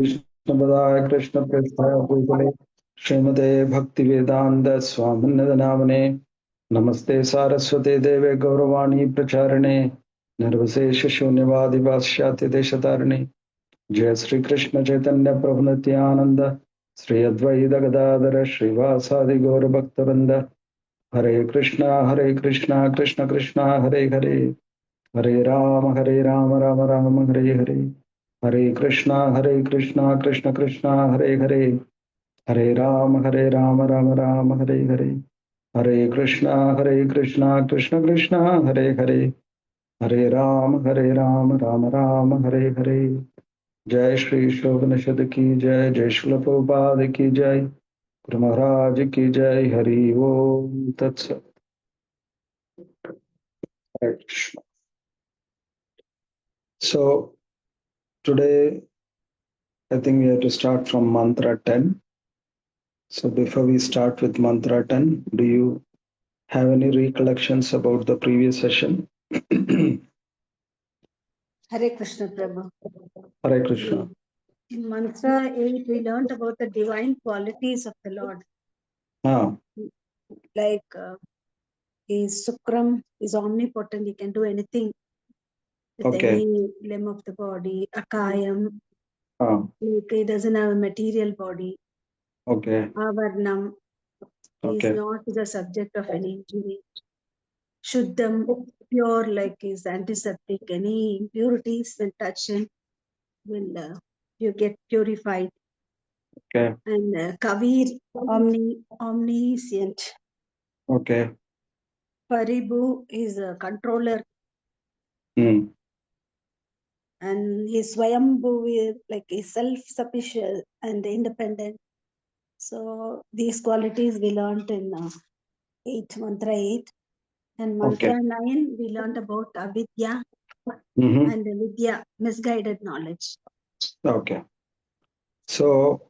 कृष्णपदाय कृष्णप्रेष्ठाय भूतले श्रीमते भक्तिवेदान्त स्वामिन्द नामने नमस्ते सारस्वते देवे गौरवाणी प्रचारिणे निर्विशेष शून्यवादि पाश्चात्य देशतारिणे जय श्री कृष्ण चैतन्य प्रभु नित्यानंद श्री अद्वैत गदाधर श्रीवासादि गौर भक्तवृंद हरे कृष्णा कृष्ण कृष्णा हरे हरे हरे राम राम राम हरे हरे हरे कृष्णा कृष्ण कृष्णा हरे हरे हरे राम राम राम हरे हरे हरे कृष्णा कृष्ण कृष्णा हरे हरे हरे राम राम राम हरे हरे जय श्री शोभनशद की जय जय श्रील प्रभुपाद की जय गुरु महाराज की जय हरि ओम तत्सत Hare Krishna. So today I think we have to start from mantra 10. So before we start with mantra 10, do you have any recollections about the previous session? Hare Krishna Prabhu. Hare Krishna. In mantra 8, we learned about the divine qualities of the Lord. Like is Sukram, is omnipotent, he can do anything with any limb of the body. Akayam, he doesn't have a material body. Avarnam, he is not the subject of any injury. Shuddham, pure, like is antiseptic. Any impurities when touch him will you get purified. And Kavir, omniscient. Paribu is a controller. And his Swayambhu is like is self-sufficient and independent. So these qualities we learned in mantra 8. And mantra 9, we learned about avidya and vidya, misguided knowledge. Okay. So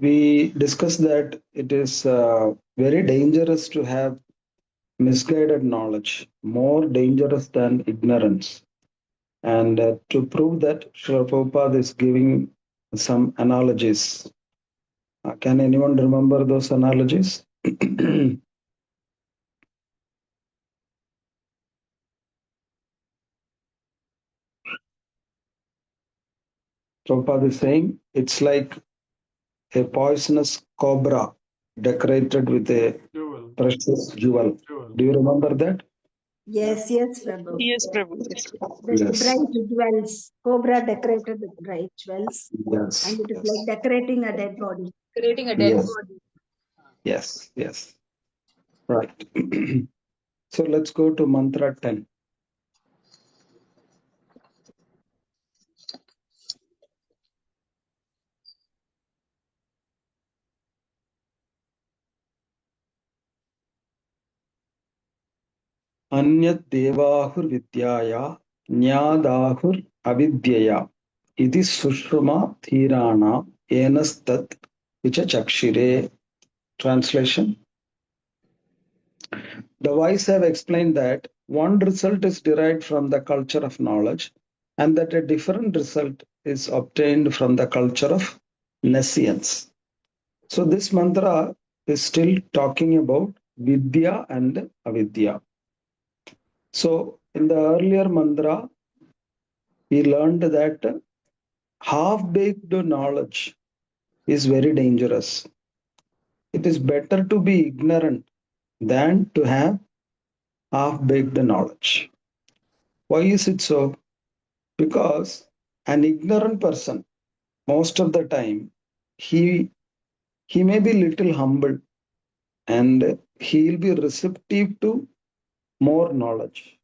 we discussed that it is very dangerous to have misguided knowledge, more dangerous than ignorance. And to prove that, Srila Prabhupada is giving some analogies. Can anyone remember those analogies? Prabhupada is saying it's like a poisonous cobra decorated with a precious jewel. Do you remember that? Yes, Prabhu. Yes, Prabhu. The bright jewels, cobra decorated with bright jewels. Yes. And it is like decorating a dead body. Creating a dead body. Yes. Right. So let's go to mantra 10. Anyat devahur vidyaya nyadahur avidyaya iti sushruma thirana enastat vicha chakshire. Translation. The wise have explained that one result is derived from the culture of knowledge and that a different result is obtained from the culture of nescience. So this mantra is still talking about vidya and avidya. So in the earlier mantra, we learned that half-baked knowledge is very dangerous. It is better to be ignorant than to have half-baked knowledge. Why is it so? Because an ignorant person, most of the time, he may be little humble and he will be receptive to more knowledge.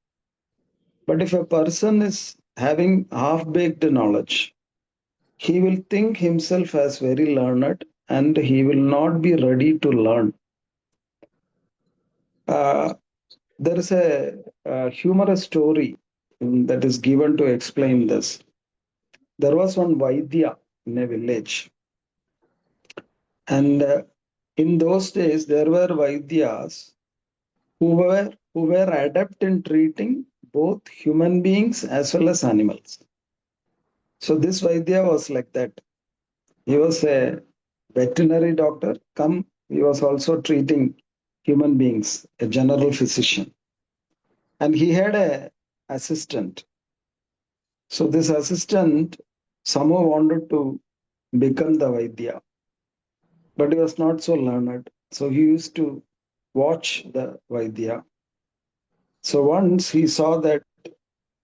But if a person is having half-baked knowledge, he will think himself as very learned and he will not be ready to learn. There is a humorous story that is given to explain this. There was one Vaidya in a village. And in those days, there were Vaidyas who were adept in treating both human beings as well as animals. So this Vaidya was like that. He was a veterinary doctor, he was also treating human beings, a general physician. And he had an assistant. So this assistant somehow wanted to become the Vaidya, but he was not so learned. So he used to watch the Vaidya. So once he saw that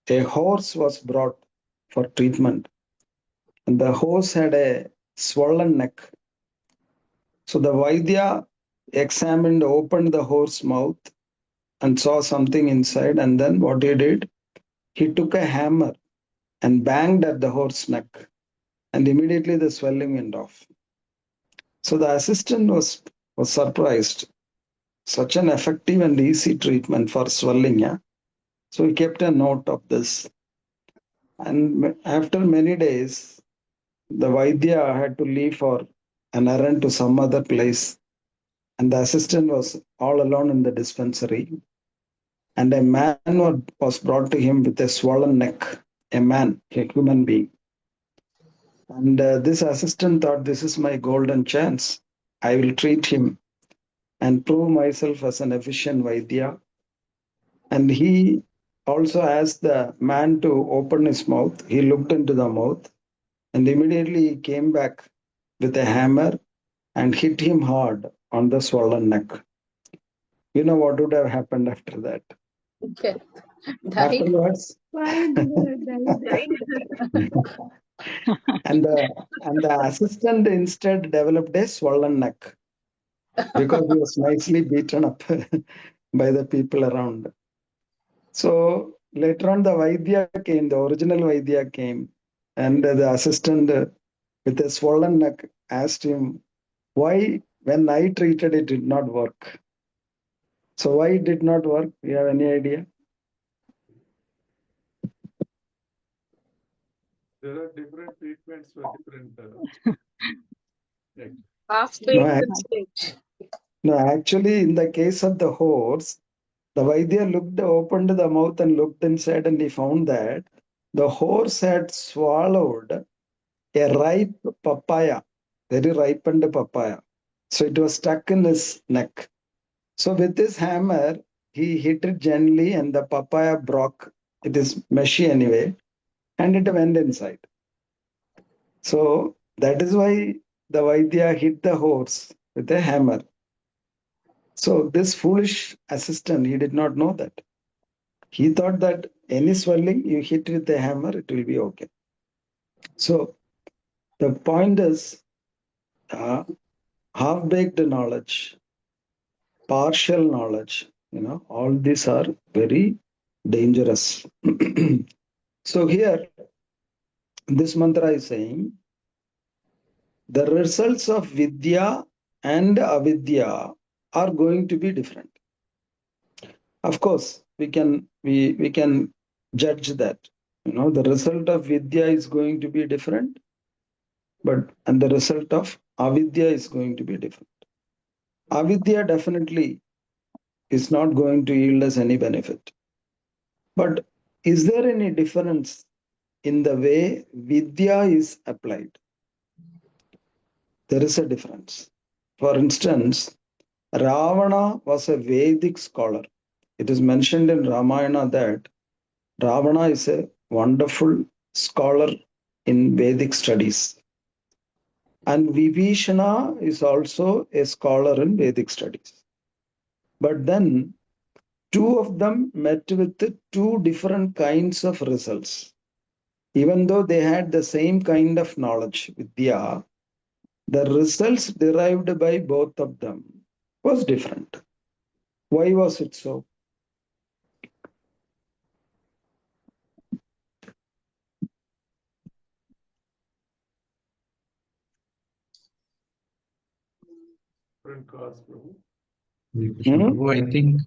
a horse was brought for treatment, and the horse had a swollen neck. So the Vaidya opened the horse's mouth and saw something inside. And then what he did, he took a hammer and banged at the horse's neck, and immediately the swelling went off. So the assistant was surprised. Such an effective and easy treatment for swelling. Yeah? So he kept a note of this. And after many days, the Vaidya had to leave for an errand to some other place. And the assistant was all alone in the dispensary. And a man was brought to him with a swollen neck, a man, a human being. And this assistant thought, this is my golden chance. I will treat him and prove myself as an efficient Vaidya. And he also asked the man to open his mouth. He looked into the mouth and immediately he came back with a hammer and hit him hard on the swollen neck. You know what would have happened after that? Okay. Afterwards, Why died? and the assistant instead developed a swollen neck because he was nicely beaten up by the people around. So later on, the Vaidya came, the original Vaidya came, and the assistant with a swollen neck asked him, why, when I treated it, did not work? So why it did not work? You have any idea? There are different treatments for different. No, actually, in the case of the horse, the Vaidya opened the mouth and looked inside, and he found that the horse had swallowed a ripe papaya, very ripened papaya. So it was stuck in his neck. So with his hammer, he hit it gently, and the papaya broke. It is meshy anyway, and it went inside. So that is why the Vaidya hit the horse with a hammer. So this foolish assistant, he did not know that. He thought that any swelling, you hit with a hammer, it will be okay. So the point is, half-baked knowledge, partial knowledge, all these are very dangerous. So here, this mantra is saying, the results of Vidya and Avidya are going to be different. Of course, we can judge that. The result of Vidya is going to be different, and the result of Avidya is going to be different. Avidya definitely is not going to yield us any benefit. But is there any difference in the way Vidya is applied? There is a difference. For instance, Ravana was a Vedic scholar. It is mentioned in Ramayana that Ravana is a wonderful scholar in Vedic studies. And Vibhishana is also a scholar in Vedic studies. But then two of them met with two different kinds of results. Even though they had the same kind of knowledge, Vidya, the results derived by both of them was different. Why was it so? Different cause, Prabhu. I think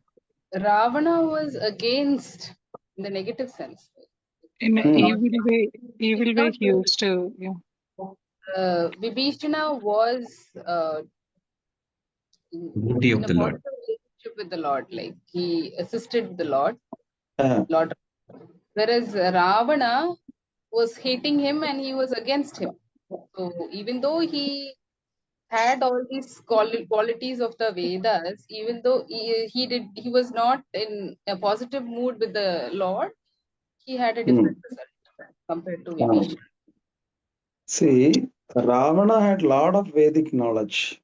Ravana was against in the negative sense. In an evil way he used to, Vibhishana was devotee in of a the Lord. positive relationship with the Lord, like he assisted the Lord. Whereas Ravana was hating him and he was against him. So even though he had all these qualities of the Vedas, even though he was not in a positive mood with the Lord, he had a different result compared to Vibhishana. See, Ravana had a lot of Vedic knowledge.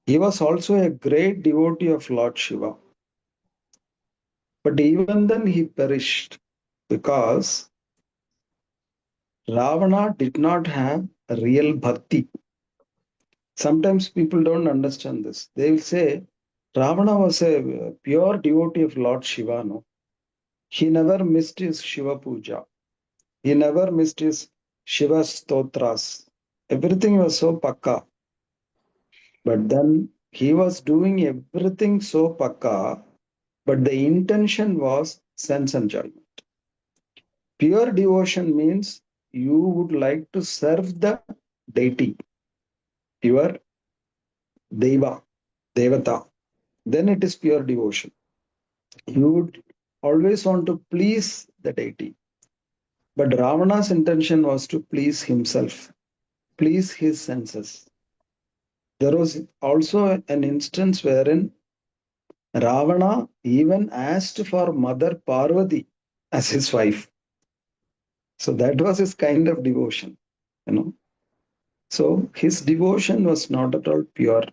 He was also a great devotee of Lord Shiva. But even then he perished because Ravana did not have a real bhakti. Sometimes people don't understand this. They will say Ravana was a pure devotee of Lord Shiva. No, he never missed his Shiva puja. He never missed his Shiva stotras. Everything was so pakka. But then he was doing everything so pakka, but the intention was sense enjoyment. Pure devotion means you would like to serve the deity, your deva, devata. Then it is pure devotion. You would always want to please the deity. But Ravana's intention was to please himself, please his senses. There was also an instance wherein Ravana even asked for Mother Parvati as his wife. So that was his kind of devotion, you know. So his devotion was not at all pure.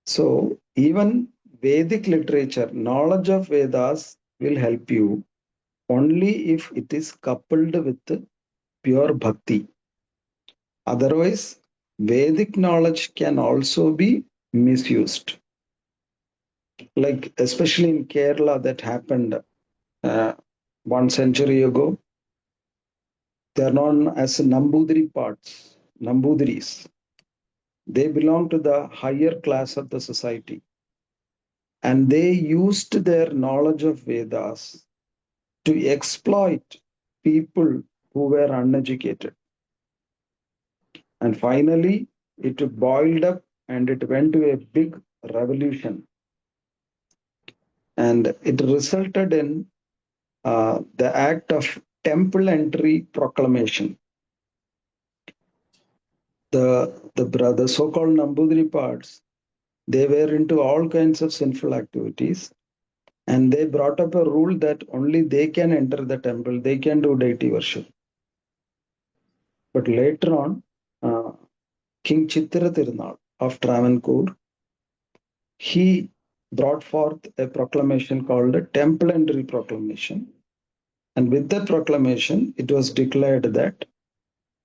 So even Vedic literature, knowledge of Vedas will help you only if it is coupled with pure bhakti. Otherwise, Vedic knowledge can also be misused. Like especially in Kerala, that happened 1 century ago. They are known as Nambudiri parts, Nambudiris. They belong to the higher class of the society. And they used their knowledge of Vedas to exploit people who were uneducated. And finally, it boiled up and it went to a big revolution. And it resulted in the act of temple entry proclamation. The so-called Nambudiri parts, they were into all kinds of sinful activities. And they brought up a rule that only they can enter the temple, they can do deity worship. But later on, King Chittra Tirunal of Travancore, he brought forth a proclamation called a Temple Entry Proclamation. And with that proclamation, it was declared that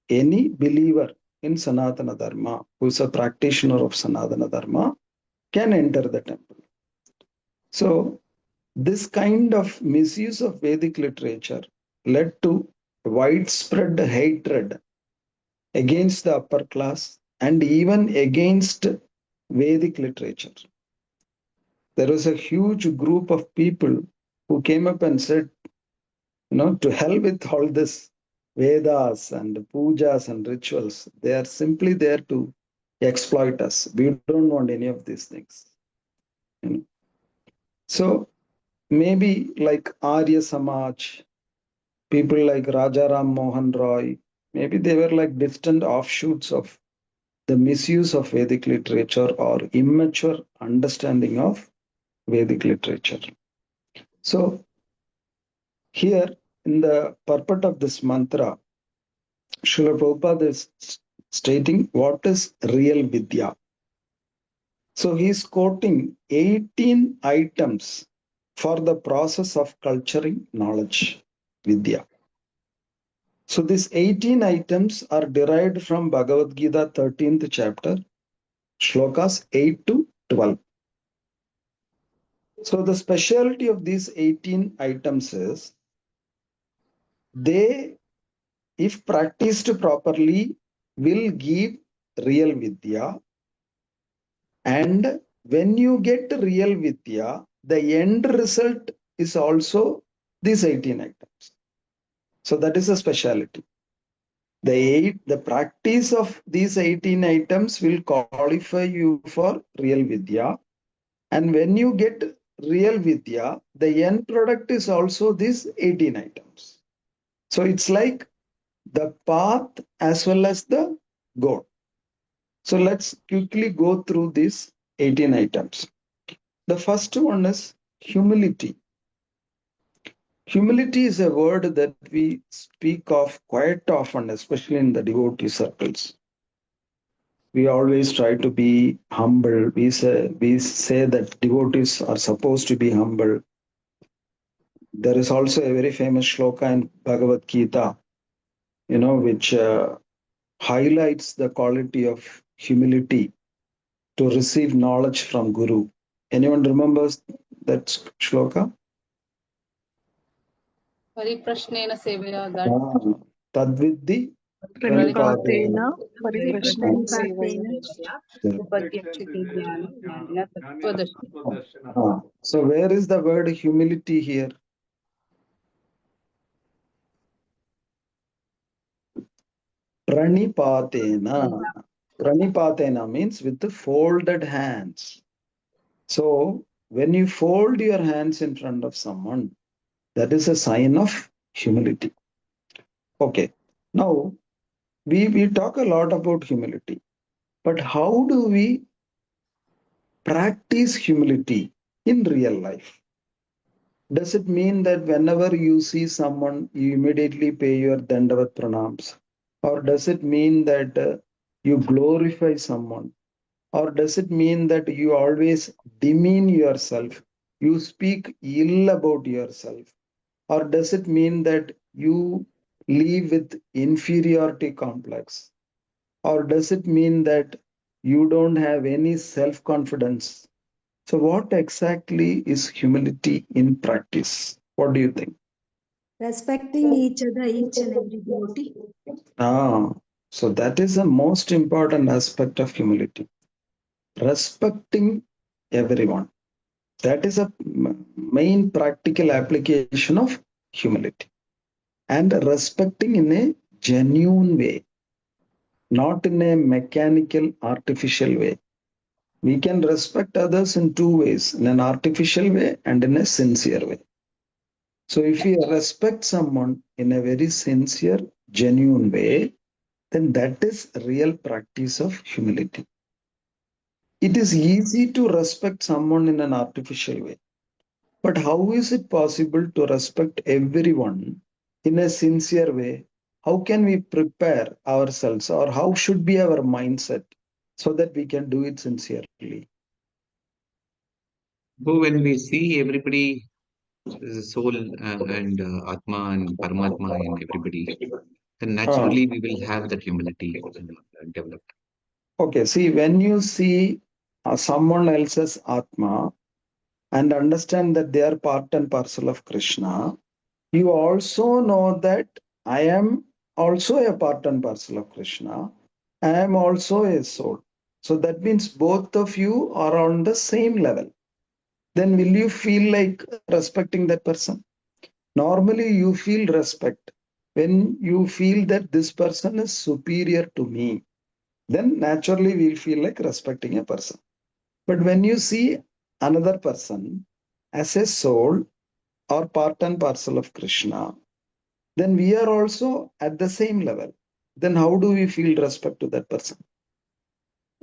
any believer in Sanatana Dharma, who is a practitioner of Sanatana Dharma, can enter the temple. So this kind of misuse of Vedic literature led to widespread hatred against the upper class and even against Vedic literature. There was a huge group of people who came up and said, to hell with all this Vedas and pujas and rituals. They are simply there to exploit us. We don't want any of these things. So maybe like Arya Samaj, people like Rajaram Mohan Roy, maybe they were like distant offshoots of the misuse of Vedic literature or immature understanding of Vedic literature. So here in the purport of this mantra, Srila Prabhupada is stating what is real Vidya. So he is quoting 18 items for the process of culturing knowledge, Vidya. So these 18 items are derived from Bhagavad Gita 13th chapter, shlokas 8 to 12. So the specialty of these 18 items is they, if practiced properly, will give real Vidya. And when you get real Vidya, the end result is also these 18 items. So that is a specialty. The practice of these 18 items will qualify you for real Vidya. And when you get real Vidya, the end product is also these 18 items. So it's like the path as well as the goal. So let's quickly go through these 18 items. The first one is humility. Humility is a word that we speak of quite often, especially in the devotee circles. We always try to be humble. We say that devotees are supposed to be humble. There is also a very famous shloka in Bhagavad Gita, which highlights the quality of humility to receive knowledge from Guru. Anyone remembers that shloka? Pariprashnena sevaya, that Tadviddi Pranipatena Pranipatena Pariprashnena Sevaya. Upadyakshati jnana tattvadarshana. So where is the word humility here? Pranipatena. Pranipatena means with the folded hands. So when you fold your hands in front of someone, that is a sign of humility. Okay. Now we talk a lot about humility, but how do we practice humility in real life? Does it mean that whenever you see someone, you immediately pay your Dandavat pranams? Or does it mean that you glorify someone? Or does it mean that you always demean yourself? You speak ill about yourself? Or does it mean that you live with inferiority complex? Or does it mean that you don't have any self-confidence? So what exactly is humility in practice? What do you think? Respecting each other, each and every devotee. So that is the most important aspect of humility. Respecting everyone. That is a main practical application of humility. And respecting in a genuine way, not in a mechanical, artificial way. We can respect others in two ways, in an artificial way and in a sincere way. So if we respect someone in a very sincere, genuine way, then that is real practice of humility. It is easy to respect someone in an artificial way. But how is it possible to respect everyone in a sincere way? How can we prepare ourselves, or how should be our mindset so that we can do it sincerely? So when we see everybody, soul and Atma and Paramatma in everybody, then naturally we will have that humility developed. Okay, see, when you see someone else's Atma and understand that they are part and parcel of Krishna, you also know that I am also a part and parcel of Krishna. I am also a soul. So that means both of you are on the same level. Then will you feel like respecting that person? Normally, you feel respect when you feel that this person is superior to me. Then naturally, we'll feel like respecting a person. But when you see another person as a soul or part and parcel of Krishna, then we are also at the same level. Then how do we feel respect to that person?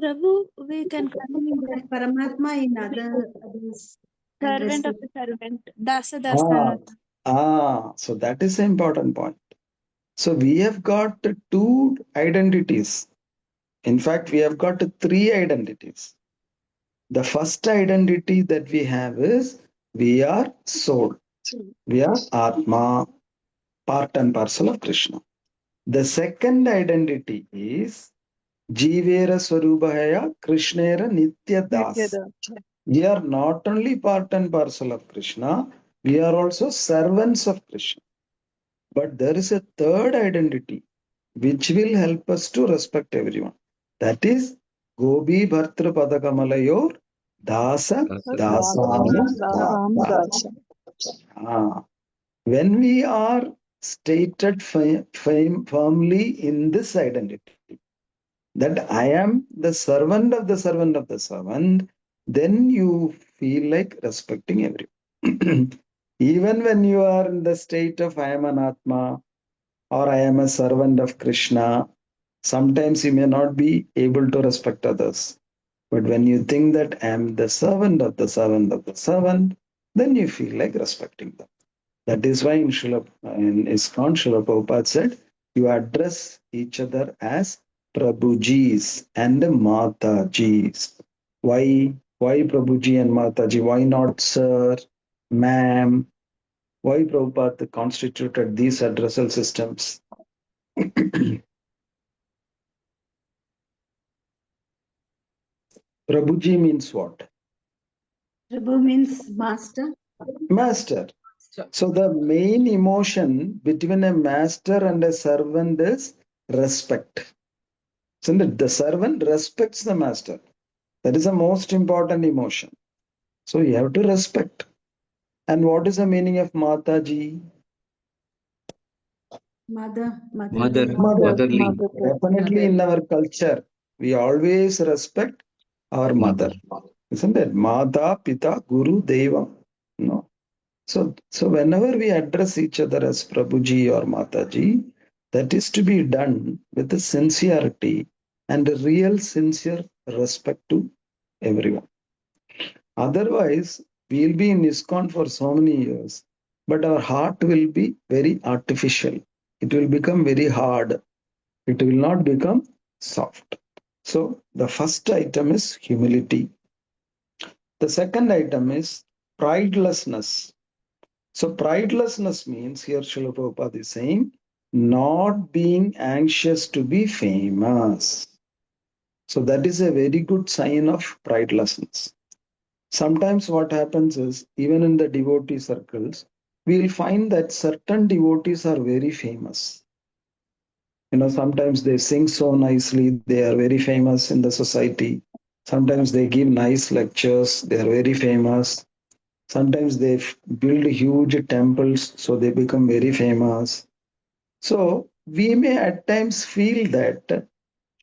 Prabhu, we can continue that Paramatma in others. Servant of the servant. Dasa Dasana. So that is an important point. So we have got two identities. In fact, we have got three identities. The first identity that we have is we are soul. We are Atma, part and parcel of Krishna. The second identity is Jivera Swarubhaya Krishnera Nitya Das. We are not only part and parcel of Krishna, we are also servants of Krishna. But there is a third identity which will help us to respect everyone. That is Gobi Bhartra Padakamalayur Dasa Dasanu Dasa. When we are stated firmly in this identity, that I am the servant of the servant of the servant, then you feel like respecting everyone. Even when you are in the state of I am an Atma, or I am a servant of Krishna. Sometimes you may not be able to respect others. But when you think that I am the servant of the servant of the servant, then you feel like respecting them. That is why in ISKCON, Srila Prabhupada said, you address each other as Prabhujis and Matajis. Why Prabhuji and Mataji? Why not sir, ma'am? Why Prabhupada constituted these addressal systems? Prabhuji means what? Prabhu means master. Master. So the main emotion between a master and a servant is respect. Isn't it? The servant respects the master. That is the most important emotion. So you have to respect. And what is the meaning of Mataji? Mother. Motherly. Definitely in our culture, we always respect our mother. Isn't it? Mata, Pita, Guru, Devam. No. So whenever we address each other as Prabhuji or Mataji, that is to be done with a sincerity and a real sincere respect to everyone. Otherwise, we'll be in ISKCON for so many years, but our heart will be very artificial. It will become very hard. It will not become soft. So the first item is humility. The second item is pridelessness. So pridelessness means here Srila Prabhupada is saying not being anxious to be famous. So that is a very good sign of pridelessness. Sometimes what happens is even in the devotee circles, we will find that certain devotees are very famous. Sometimes they sing so nicely, they are very famous in the society. Sometimes they give nice lectures, they are very famous. Sometimes they build huge temples, so they become very famous. So we may at times feel that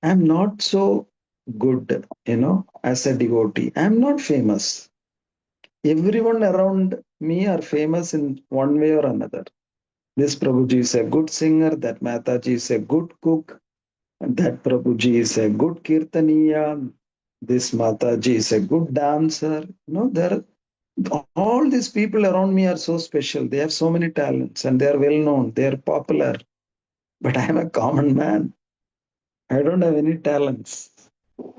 I'm not so good, as a devotee. I'm not famous. Everyone around me are famous in one way or another. This Prabhuji is a good singer, that Mataji is a good cook, and that Prabhuji is a good kirtaniya, this Mataji is a good dancer. There all these people around me are so special. They have so many talents and they are well known, they are popular. But I am a common man. I don't have any talents.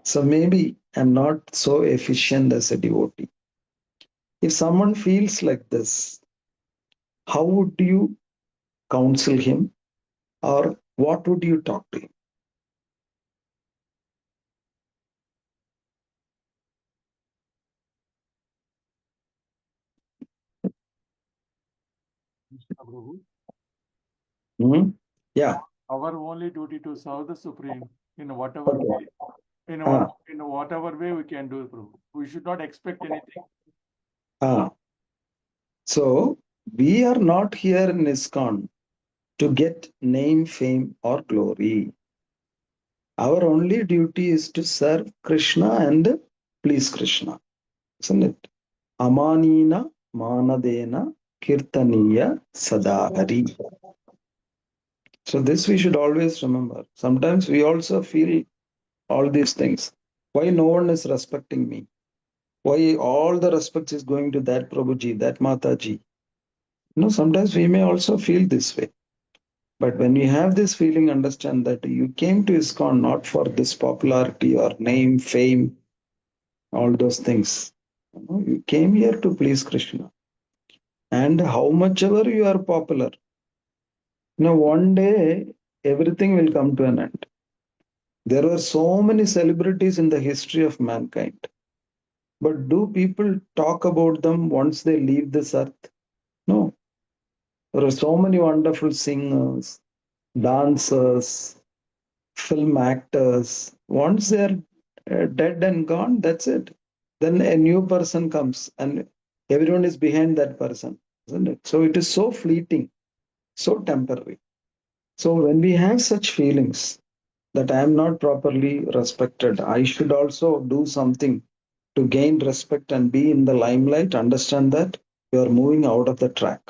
So maybe I'm not so efficient as a devotee. If someone feels like this, how would you counsel him or what would you talk to him? Prabhu, Yeah. our only duty to serve the Supreme in whatever Okay. way, in whatever way we can do, Prabhu. We should not expect anything. So we are not here in ISKCON to get name, fame, or glory. Our only duty is to serve Krishna and please Krishna, isn't it? Amanina manadena kirtaniya sadahari. So this we should always remember. Sometimes we also feel all these things. Why no one is respecting me? Why all the respect is going to that Prabhuji, that Mataji? Sometimes we may also feel this way. But when you have this feeling, understand that you came to ISKCON not for this popularity or name, fame, all those things. You came here to please Krishna. And how much ever you are popular, one day everything will come to an end. There were so many celebrities in the history of mankind. But do people talk about them once they leave this earth? No. There are so many wonderful singers, dancers, film actors. Once they're dead and gone, that's it. Then a new person comes and everyone is behind that person, isn't it? So it is so fleeting, so temporary. So when we have such feelings that I am not properly respected, I should also do something to gain respect and be in the limelight, understand that you are moving out of the track.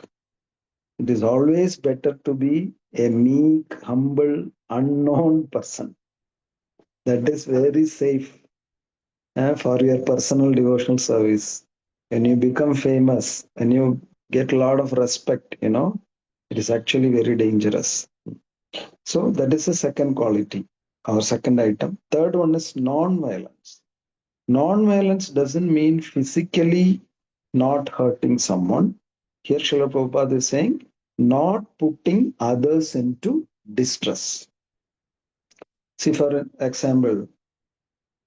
It is always better to be a meek, humble, unknown person. That is very safe for your personal devotional service. When you become famous, when you get a lot of respect, it is actually very dangerous. So that is the second quality or second item. Third one is non-violence. Non-violence doesn't mean physically not hurting someone. Here Srila Prabhupada is saying not putting others into distress. See, for example,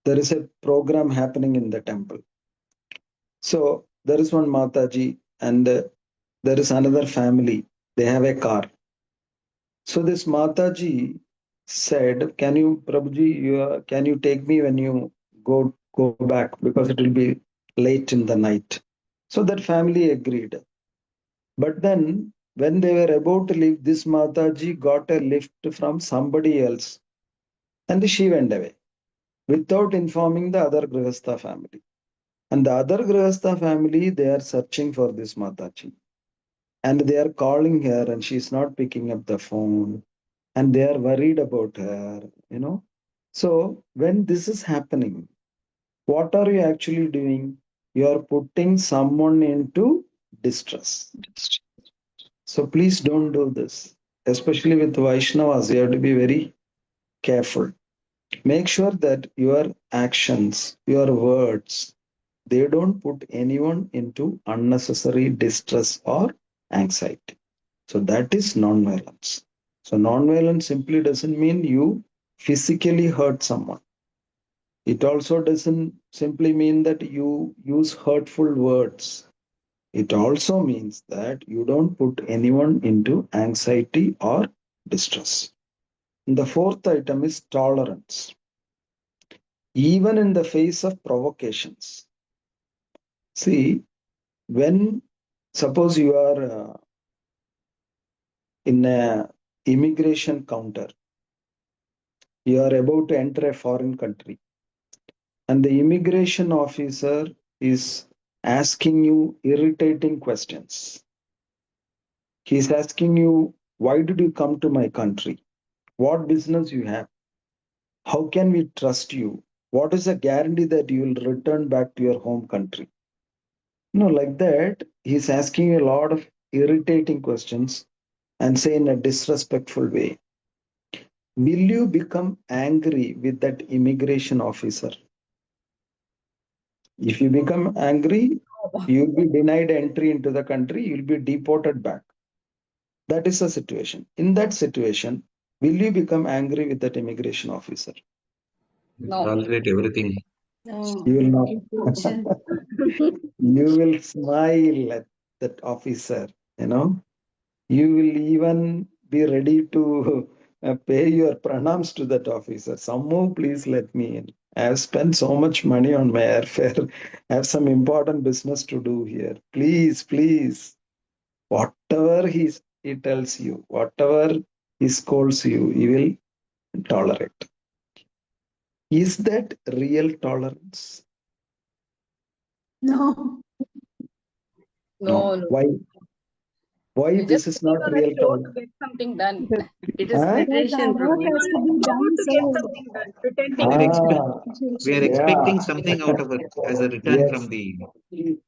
there is a program happening in the temple. So there is one Mataji and there is another family. They have a car. So this Mataji said, "Can you, Prabhuji, can you take me when you go back because it will be late in the night?" So that family agreed. But then when they were about to leave, this Mataji got a lift from somebody else and she went away without informing the other Grihastha family. And the other Grihastha family, they are searching for this Mataji. And they are calling her and she's not picking up the phone. And they are worried about her, So when this is happening, what are you actually doing? You are putting someone into distress. So please don't do this. Especially with Vaishnavas, you have to be very careful. Make sure that your actions, your words, they don't put anyone into unnecessary distress or anxiety. So that is non-violence. So non-violence simply doesn't mean you physically hurt someone. It also doesn't simply mean that you use hurtful words. It also means that you don't put anyone into anxiety or distress. And the fourth item is tolerance. Even in the face of provocations. See, when suppose you are in a immigration counter, you are about to enter a foreign country, and the immigration officer is asking you irritating questions. He's asking you, why did you come to my country? What business you have? How can we trust you? What is the guarantee that you will return back to your home country? Like that, he's asking you a lot of irritating questions and say in a disrespectful way. Will you become angry with that immigration officer? If you become angry, you'll be denied entry into the country, you'll be deported back. That is the situation. In that situation, will you become angry with that immigration officer? No. Tolerate everything. No. You will not. You will smile at that officer, You will even be ready to pay your pranams to that officer. Somehow, please let me in. I have spent so much money on my airfare. I have some important business to do here. Please, please. Whatever he tells you, whatever he scolds you, he will tolerate. Is that real tolerance? No. No. Why? Why You're this just is putting not on a real show to tolerance? get something done. It It is is Huh? Because pretension, the work Prabhu. putting has on to a be show done, to get so something done, We pretending. are Ah, we are yeah. expecting something out of it as a return from Yes. the.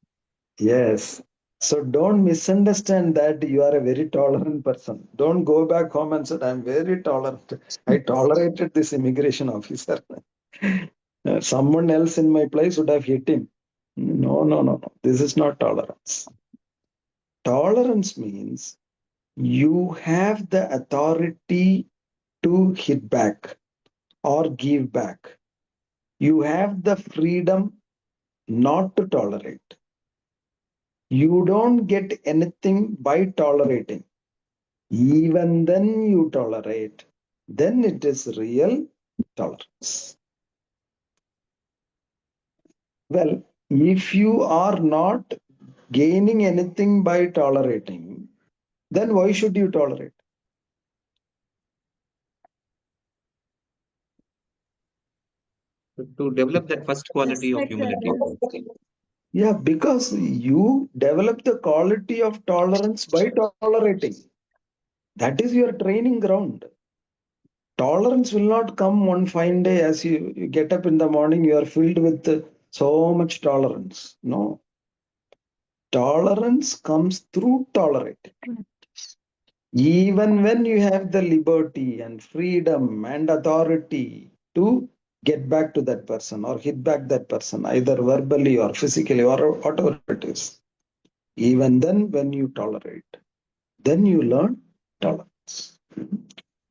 Yes. So don't misunderstand that you are a very tolerant person. Don't go back home and say, I'm very tolerant. I tolerated this immigration officer. Someone else in my place would have hit him. No, no, no, no. This is not tolerance. Tolerance means you have the authority to hit back or give back. You have the freedom not to tolerate. You don't get anything by tolerating. Even then you tolerate, then it is real tolerance. Well, if you are not gaining anything by tolerating, then why should you tolerate? To develop that first quality of respect humility. others. Yeah, because you develop the quality of tolerance by tolerating. That is your training ground. Tolerance will not come one fine day as you get up in the morning, you are filled with so much tolerance. No. Tolerance comes through tolerating. Even when you have the liberty and freedom and authority to get back to that person or hit back that person, either verbally or physically or whatever it is, even then, when you tolerate, then you learn tolerance.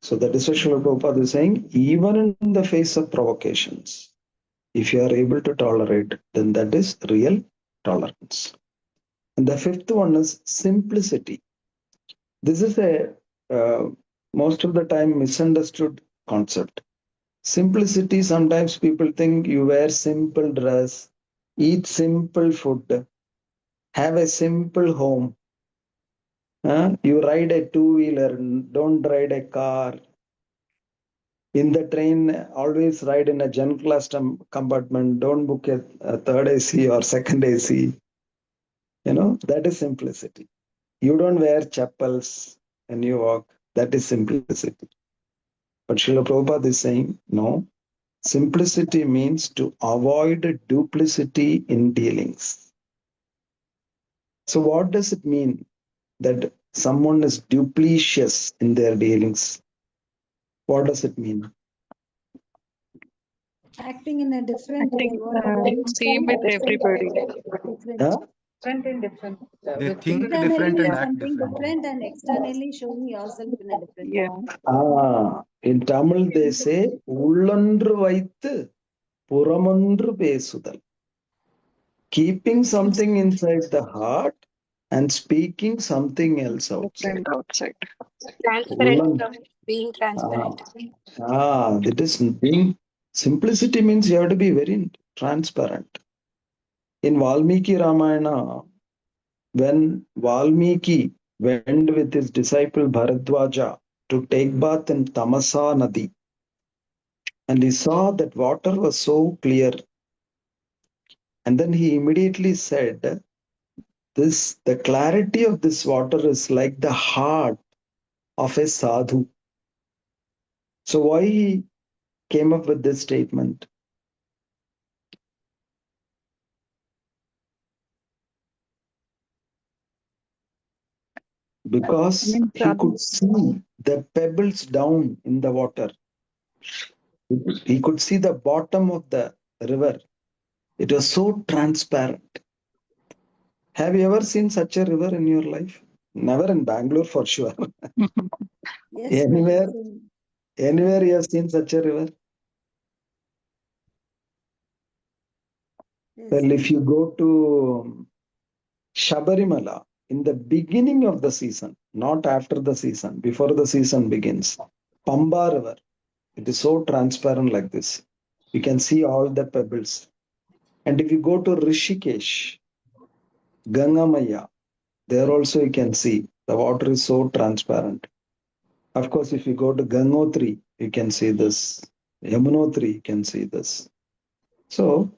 So that is what Srila Prabhupada is saying, even in the face of provocations, if you are able to tolerate, then that is real tolerance. And the fifth one is simplicity. This is a most of the time misunderstood concept. Simplicity, sometimes people think you wear simple dress, eat simple food, have a simple home. You ride a two-wheeler, don't ride a car. In the train, always ride in a general class compartment. Don't book a third AC or second AC. That is simplicity. You don't wear chappals when you walk. That is simplicity. But Srila Prabhupada is saying, no, simplicity means to avoid duplicity in dealings. So what does it mean that someone is duplicitous in their dealings? What does it mean? Acting in a different way. Acting same with everybody. Huh? Different and different. They With think Internally different and act something different. different and externally showing yourself in a different way. Yeah. In Tamil they say, உள்ளொன்று வைத்து புறமொன்று பேசுதல். Keeping something inside the heart and speaking something else outside. Different outside. Transparent, being transparent. That is being. Simplicity means you have to be very transparent. In Valmiki Ramayana, when Valmiki went with his disciple Bharadwaja to take bath in Tamasa Nadi, and he saw that water was so clear, and then he immediately said, the clarity of this water is like the heart of a sadhu. So why he came up with this statement? Because he could see the pebbles down in the water. He could see the bottom of the river. It was so transparent. Have you ever seen such a river in your life? Never in Bangalore for sure. Yes, Anywhere you have seen such a river? yes. Well, if you go to Shabarimala in the beginning of the season, not after the season, before the season begins, Pamba River, it is so transparent like this. You can see all the pebbles. And if you go to Rishikesh, Gangamaya, there also you can see the water is so transparent. Of course, if you go to Gangotri, you can see this. Yamunotri, you can see this. So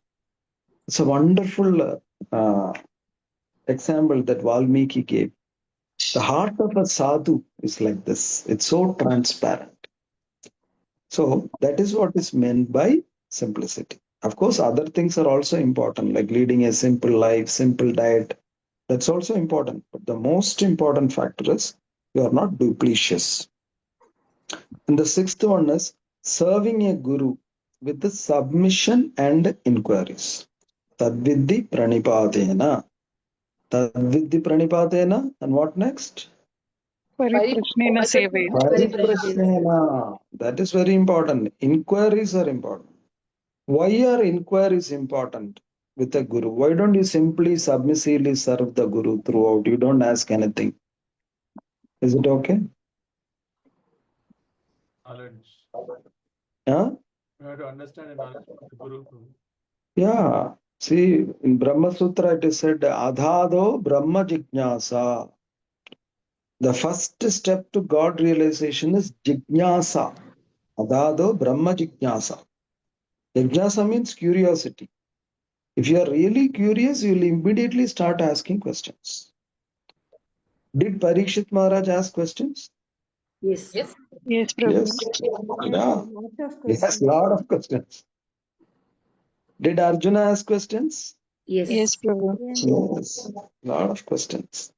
it's a wonderful example that Valmiki gave. The heart of a sadhu is like this. It's so transparent. So that is what is meant by simplicity. Of course, other things are also important, like leading a simple life, simple diet. That's also important. But the most important factor is you are not duplicitous. And the sixth one is serving a guru with the submission and inquiries. Tadvidhi pranipadena. Tadvidhi pranipadena. And what next? Pariprashnena sevaya. Pariprashnena. That is very important. Inquiries are important. Why are inquiries important with a guru? Why don't you simply submissively serve the guru throughout? You don't ask anything. Is it okay? Knowledge. Yeah? You have to understand and knowledge of the Guru. Yeah. See, in Brahma Sutra it is said, Adhado Brahma Jijnasa. The first step to God realization is Jijnasa. Adhado Brahma Jijnasa. Jijnasa means curiosity. If you are really curious, you will immediately start asking questions. Did Parikshit Maharaj ask questions? Yes. Yes. Yes, Prabhu. Yes. Yeah. Lot of He has questions. lot of questions. Did Arjuna ask questions? Yes. Yes, Prabhu. Yes. Lot of questions.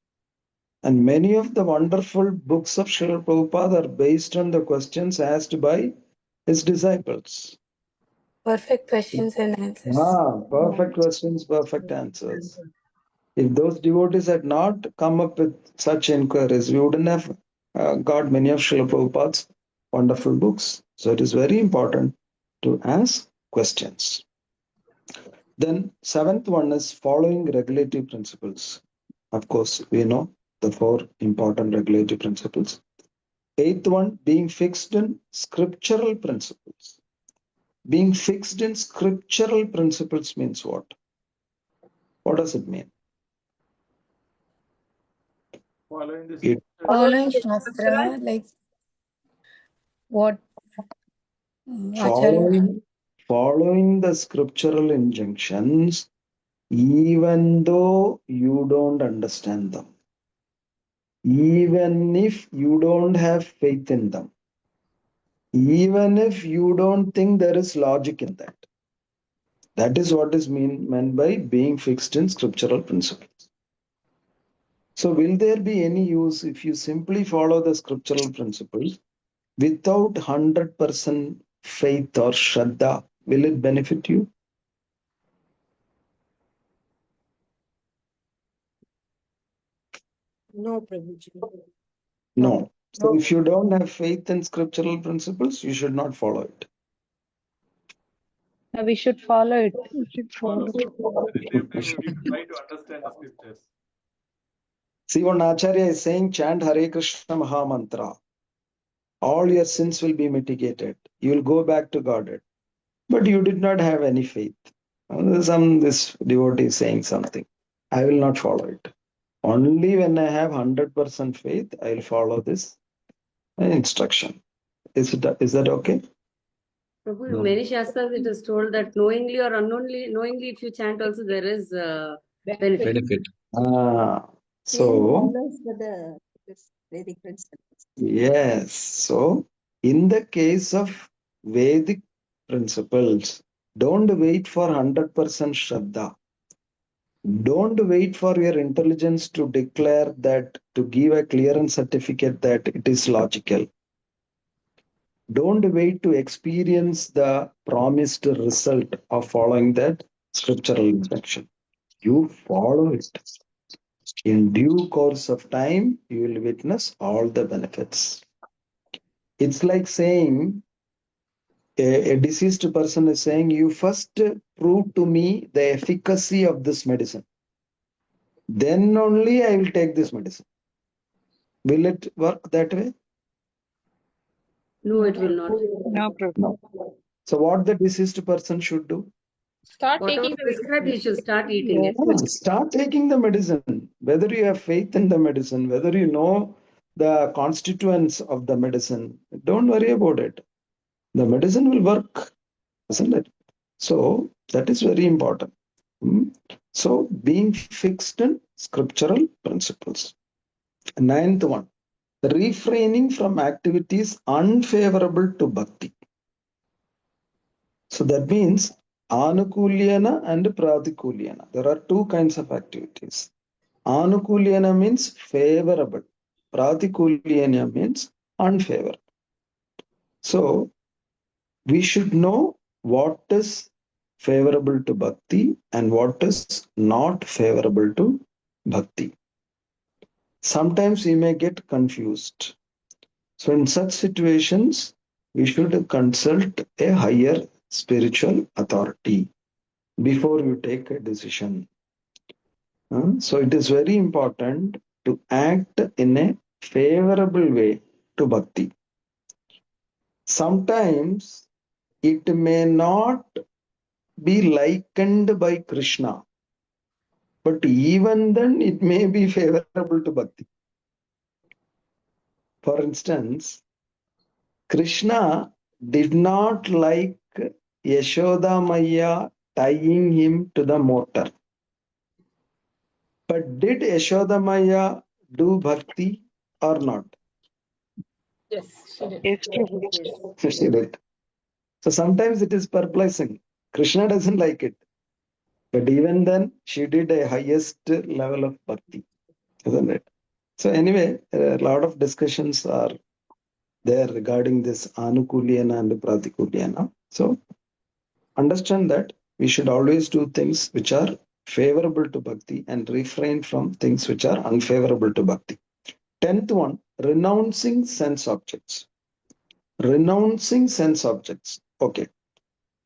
And many of the wonderful books of Srila Prabhupada are based on the questions asked by his disciples. Perfect questions and answers. Perfect questions, perfect answers. If those devotees had not come up with such inquiries, we wouldn't have got many of Srila Prabhupada's wonderful books. So it is very important to ask questions. Then seventh one is following regulative principles. Of course, we know the four important regulative principles. Eighth one, being fixed in scriptural principles. Being fixed in scriptural principles means what? What does it mean? Following this. Following Shastra, like what Acharya. Following the scriptural injunctions, even though you don't understand them, even if you don't have faith in them, even if you don't think there is logic in that. That is what is meant by being fixed in scriptural principles. So will there be any use if you simply follow the scriptural principles without 100% faith or shraddha? Will it benefit you? No, Prabhuji. No. So if you don't have faith in scriptural principles, you should not follow it. We should follow it. We should follow. Deeply, we try to understand the scriptures. See, one Acharya is saying, chant Hare Krishna Maha Mantra. All your sins will be mitigated. You will go back to Godhead. But you did not have any faith. This devotee is saying something. I will not follow it. Only when I have 100% faith, I will follow this instruction. Is that okay? Prabhu, in many shastras it is told that knowingly or unknowingly if you chant also there is benefit. So The Vedic principles. yes. So in the case of Vedic principles, don't wait for 100% Shraddha. Don't wait for your intelligence to declare that, to give a clearance certificate that it is logical. Don't wait to experience the promised result of following that scriptural instruction. You follow it. In due course of time, you will witness all the benefits. It's like saying, a deceased person is saying, you first prove to me the efficacy of this medicine. Then only I will take this medicine. Will it work that way? No, it will not. No, Prabhu. No. So what the deceased person should do? Start Whatever taking the prescribed, he should start eating it. Start taking the medicine. Whether you have faith in the medicine, whether you know the constituents of the medicine, don't worry about it. The medicine will work, isn't it? So that is very important. So being fixed in scriptural principles. Ninth one, refraining from activities unfavorable to bhakti. So that means anukulyana and pratikulyana. There are two kinds of activities. Anukulyana means favorable. Pratikulyana means unfavorable. So we should know what is favorable to bhakti and what is not favorable to bhakti. Sometimes we may get confused. So in such situations, we should consult a higher spiritual authority before you take a decision. So it is very important to act in a favorable way to bhakti. Sometimes it may not be likened by Krishna, but even then it may be favorable to bhakti. For instance, Krishna did not like Yashoda Maya tying him to the mortar. But did Yashoda Maya do bhakti or not? Yes, she did. Yes, Prabhu. Yes. She did. So sometimes it is perplexing. Krishna doesn't like it. But even then, she did a highest level of bhakti, isn't it? So anyway, a lot of discussions are there regarding this Anukulyana and Pratikulyana. So understand that we should always do things which are favorable to bhakti and refrain from things which are unfavorable to bhakti. 10th one, renouncing sense objects. Renouncing sense objects. Okay.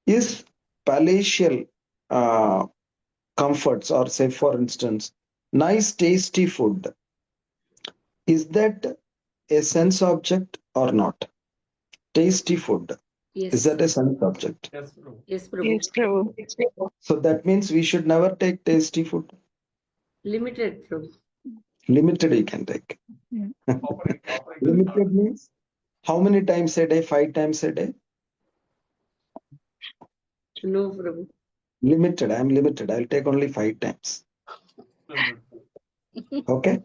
Is palatial comforts, or say for instance, nice tasty food, is that a sense object or not? Tasty food, is Yes. that a sense object? Yes, Prabhu. Yes, Prabhu. Yes, Prabhu. So that means we should never take tasty food. Limited, Prabhu. Limited you can take. Offering Limited means how many times a day? 5 times a day? No, Prabhu. Limited. I'm limited. I'll take only 5 times. Okay.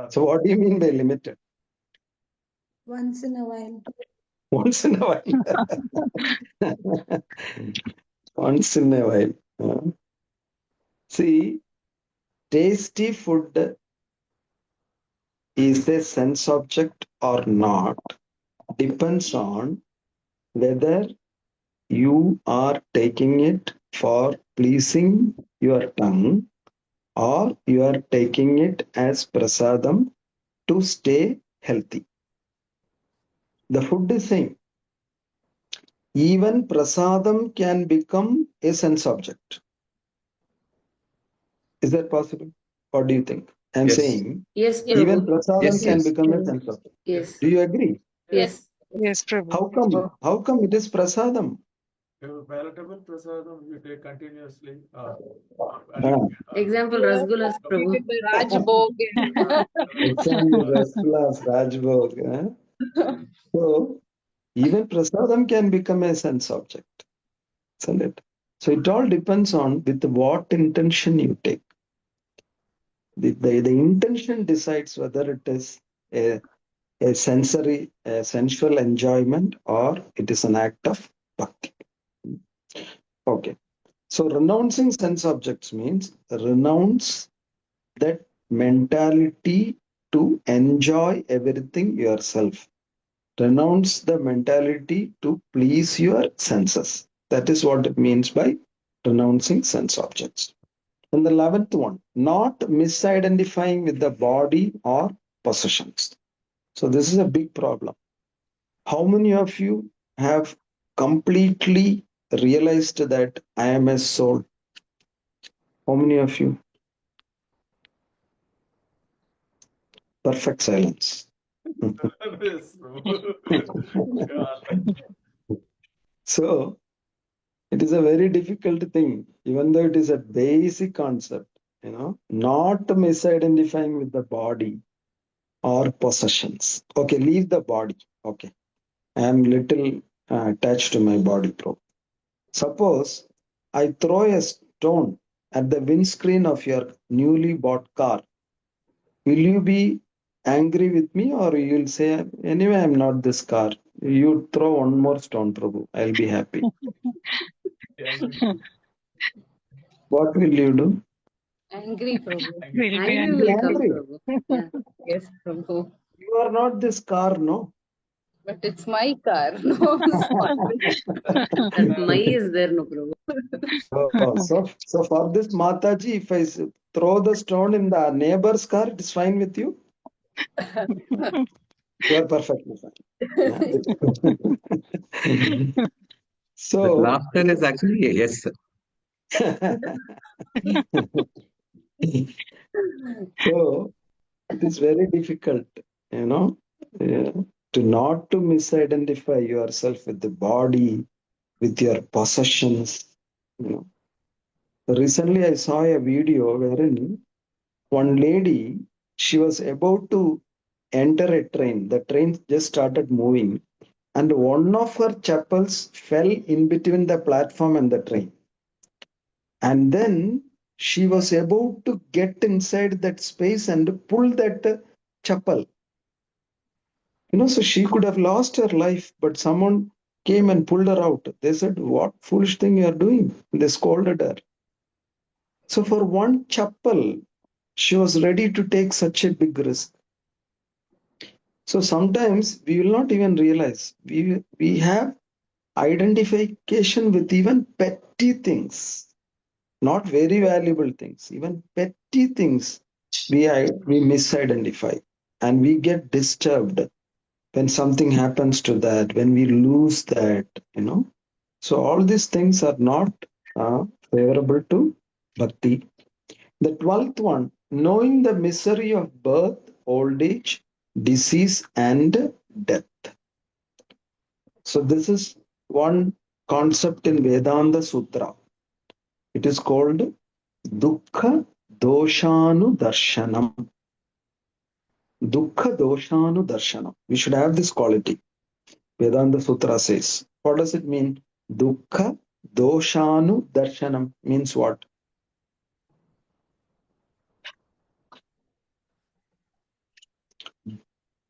So what do you mean by limited? Once in a while. Once in a while. Once in a while. See, tasty food is a sense object or not depends on whether you are taking it for pleasing your tongue or you are taking it as prasadam to stay healthy. The food is same. Even prasadam can become a sense object. Is that possible? What do you think? I'm Yes. saying Yes, even Prabhu. prasadam Yes, can yes. become a sense object. Yes. Do you agree? Yes. Yes, Prabhu. How come? How come it is prasadam? Palatable prasadam you take continuously. Example, Rasgullas, Prabhu. Treated by Rajbhog Example, Rasgulas, Rajbhog. So even prasadam can become a sense object, isn't it? So it all depends on with what intention you take. The intention decides whether it is a sensory, a sensual enjoyment, or it is an act of bhakti. Okay. So renouncing sense objects means renounce that mentality to enjoy everything yourself. Renounce the mentality to please your senses. That is what it means by renouncing sense objects. And the 11th one, not misidentifying with the body or possessions. So this is a big problem. How many of you have completely realized that I am a soul? How many of you? Perfect silence. So it is a very difficult thing, even though it is a basic concept, not misidentifying with the body or possessions. Okay, leave the body. Okay, I am little attached to my body, bro. Suppose I throw a stone at the windscreen of your newly bought car. Will you be angry with me, or you will say, anyway, I'm not this car. You throw one more stone, Prabhu. I'll be happy. What will you do? Angry, Prabhu. Will be Angry angry. will come, Angry. Prabhu. Yeah. Yes, Prabhu. You are not this car, no? But it's my car. No, That my is there, no, Prabhu. So for this Mataji, if I throw the stone in the neighbor's car, it is fine with you? You are perfectly fine. But So, laughter is actually a yes. so it is very difficult, to not to misidentify yourself with the body, with your possessions. Recently, I saw a video wherein one lady, she was about to enter a train. The train just started moving, and one of her chappals fell in between the platform and the train. And then she was about to get inside that space and pull that chappal. So she could have lost her life, but someone came and pulled her out. They said, "What foolish thing you are doing?" They scolded her. So for one chappal, she was ready to take such a big risk. So sometimes we will not even realize we have identification with even petty things, not very valuable things, even petty things we misidentify, and we get disturbed when something happens to that, when we lose that. So all these things are not favorable to bhakti. The 12th one, knowing the misery of birth, old age, disease, and death. So this is one concept in Vedanta Sutra. It is called Dukkha Doshanu Darshanam. Dukkha Doshanu Darshanam. We should have this quality. Vedanta Sutra says. What does it mean? Dukkha Doshanu Darshanam means what?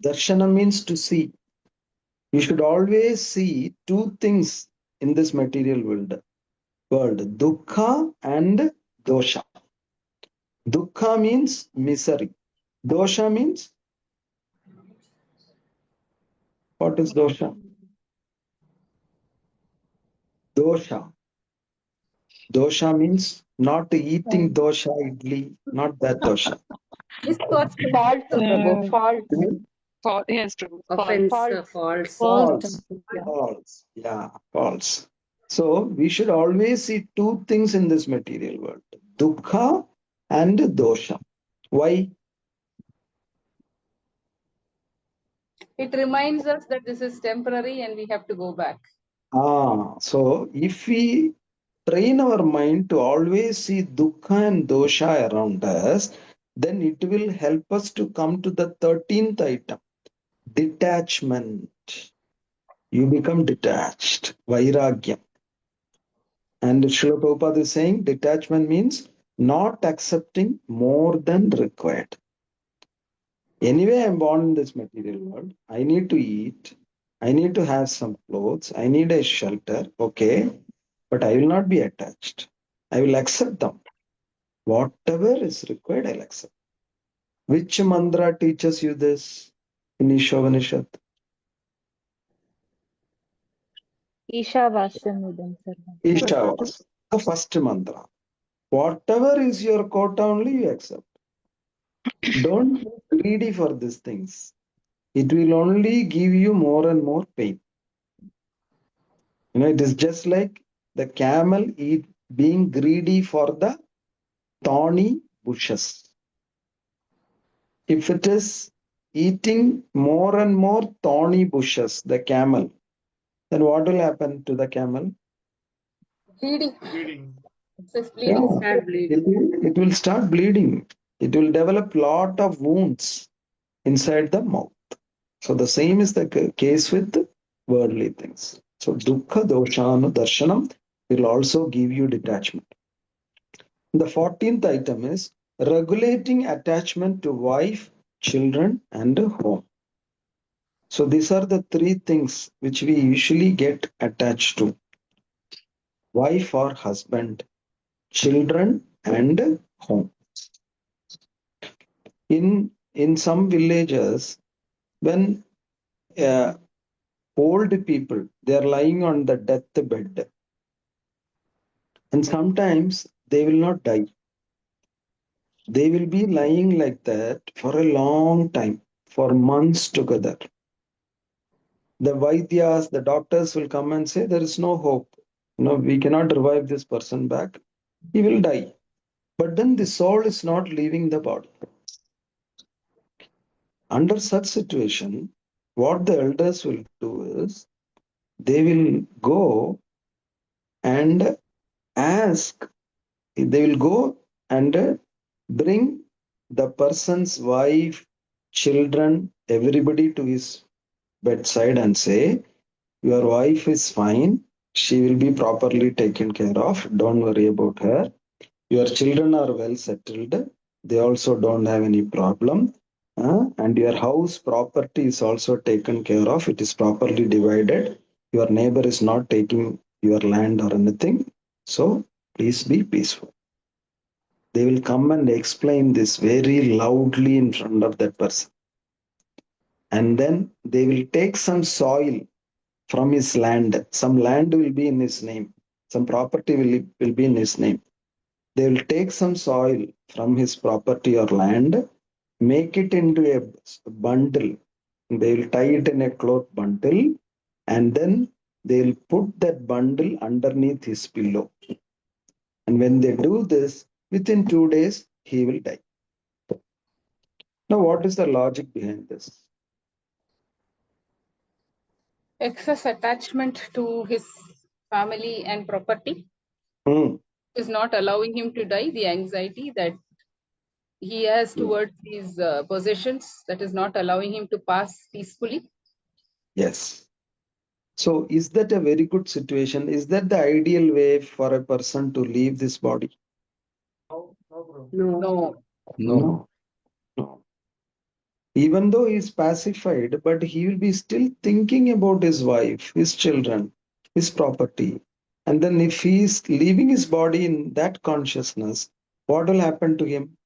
Darshanam means to see. You should always see two things in this material world, dukkha and dosha. Dukkha means misery. Dosha means, what is dosha? Dosha. Dosha means not eating dosha idli, not that dosha. Misfortune. Fault, Prabhu, fault. Fault. Yes, Prabhu. Offense, Fault. false. False. Yeah. False. Yeah, false. So we should always see two things in this material world, dukkha and dosha. Why? It reminds us that this is temporary and we have to go back. So if we train our mind to always see dukkha and dosha around us, then it will help us to come to the 13th item, detachment. You become detached, vairagya. And Srila Prabhupada is saying detachment means not accepting more than required. Anyway, I'm born in this material world. I need to eat. I need to have some clothes. I need a shelter. Okay. But I will not be attached. I will accept them. Whatever is required, I'll accept. Which mantra teaches you this in Ishavanishad? Ishavasyanidam sarvam. Ishavas, the first mantra. Whatever is your quota, only you accept. Don't be greedy for these things. It will only give you more and more pain. It is just like the camel being greedy for the thorny bushes. If it is eating more and more thorny bushes, the camel, then what will happen to the camel? Bleeding. It's bleeding. Yeah, Start bleeding. it will start bleeding. It will develop lot of wounds inside the mouth. So the same is the case with worldly things. So dukkha doshanu darshanam will also give you detachment. The 14th item is regulating attachment to wife, children, and home. So these are the three things which we usually get attached to: wife or husband, children, and home. In some villages, when old people, they are lying on the deathbed, and sometimes they will not die. They will be lying like that for a long time, for months together. The Vaidyas, the doctors will come and say, there is no hope. We cannot revive this person back. He will die. But then the soul is not leaving the body. Under such situation, what the elders will do is, they will go and ask, they will go and bring the person's wife, children, everybody to his bedside and say, your wife is fine. She will be properly taken care of. Don't worry about her. Your children are well settled. They also don't have any problem. and your house property is also taken care of. It is properly divided. Your neighbor is not taking your land or anything. So please be peaceful. They will come and explain this very loudly in front of that person. And then they will take some soil from his land. Some land will be in his name. Some property will be in his name. They will take some soil from his property or land, make it into a bundle. They will tie it in a cloth bundle, and then they will put that bundle underneath his pillow. And when they do this, within 2 days, he will die. Now, what is the logic behind this? Excess attachment to his family and property is not allowing him to die. The anxiety that he has towards these possessions, that is not allowing him to pass peacefully. Yes. So is that a very good situation? Is that the ideal way for a person to leave this body? No. No. No. Even though he is pacified, but he will be still thinking about his wife, his children, his property. And then if he is leaving his body in that consciousness, what will happen to him?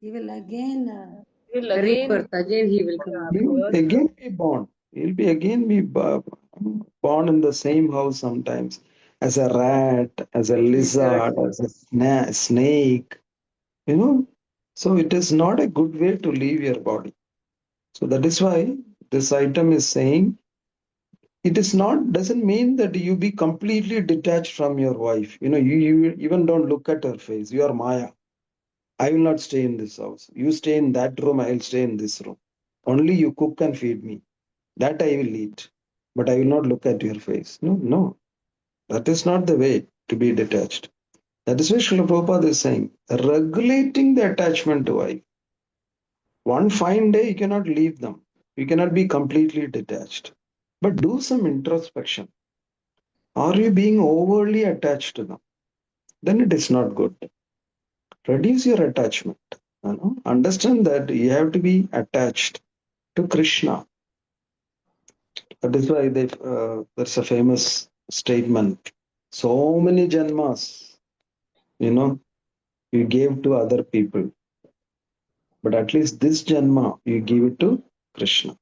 He will again rebirth. Again he will come. He will again be born. He'll be again be born in the same house sometimes as a rat, as a lizard, as a snake. So it is not a good way to leave your body. So that is why this item is saying it is not, doesn't mean that you be completely detached from your wife. You even don't look at her face. You are Maya. I will not stay in this house. You stay in that room, I will stay in this room. Only you cook and feed me. That I will eat. But I will not look at your face. No. That is not the way to be detached. That is why Srila Prabhupada is saying, regulating the attachment to wife. One fine day you cannot leave them. You cannot be completely detached. But do some introspection. Are you being overly attached to them? Then it is not good. Reduce your attachment. Understand that you have to be attached to Krishna. That is why there's a famous statement. So many janmas, you gave to other people. But at least this janma, you give it to Krishna.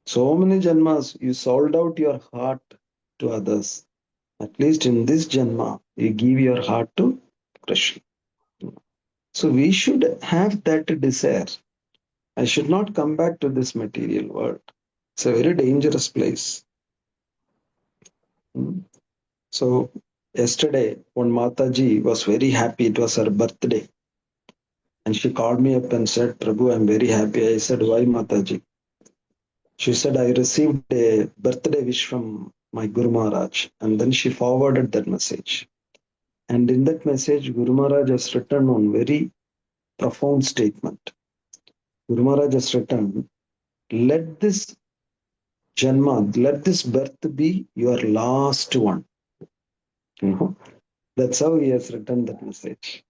So many janmas, you sold out your heart to others. At least in this janma, you give your heart to Krishna. So we should have that desire. I should not come back to this material world. It's a very dangerous place. So yesterday, when Mataji was very happy, it was her birthday. And she called me up and said, Prabhu, I'm very happy. I said, why Mataji? She said, I received a birthday wish from my Guru Maharaj. And then she forwarded that message. And in that message, Guru Maharaj has written on very profound statement. Guru Maharaj has written, let this Janma, let this birth be your last one. That's how he has written that message.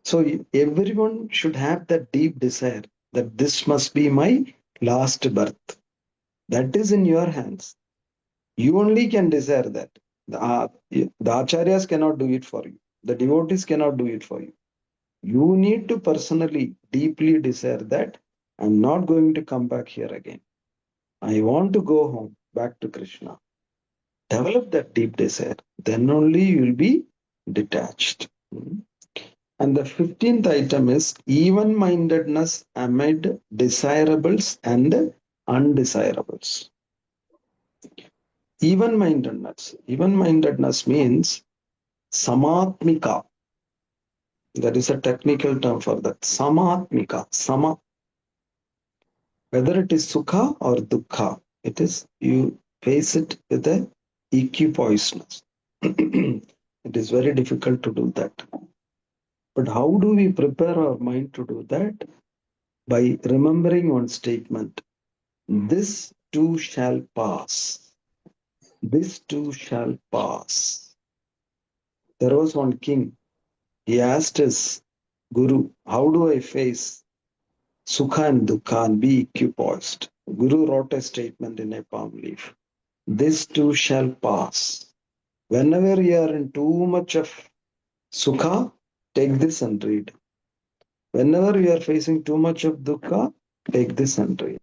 So everyone should have that deep desire that this must be my last birth. That is in your hands. You only can desire that. The acharyas cannot do it for you. The devotees cannot do it for you. You need to personally, deeply desire that I'm not going to come back here again. I want to go home, back to Krishna. Develop that deep desire. Then only you will be detached. And the 15th item is even-mindedness amid desirables and undesirables. Even-mindedness. Even-mindedness means samatmika. That is a technical term for that. Samatmika. Sama. Whether it is sukha or dukkha, it is you face it with a equipoiseness. It is very difficult to do that. But how do we prepare our mind to do that? By remembering one statement. This too shall pass. This too shall pass. There was one king. He asked his guru, how do I face Sukha and Dukkha and be equipoised. Guru wrote a statement in a palm leaf. This too shall pass. Whenever you are in too much of Sukha, take this and read. Whenever you are facing too much of Dukkha, take this and read.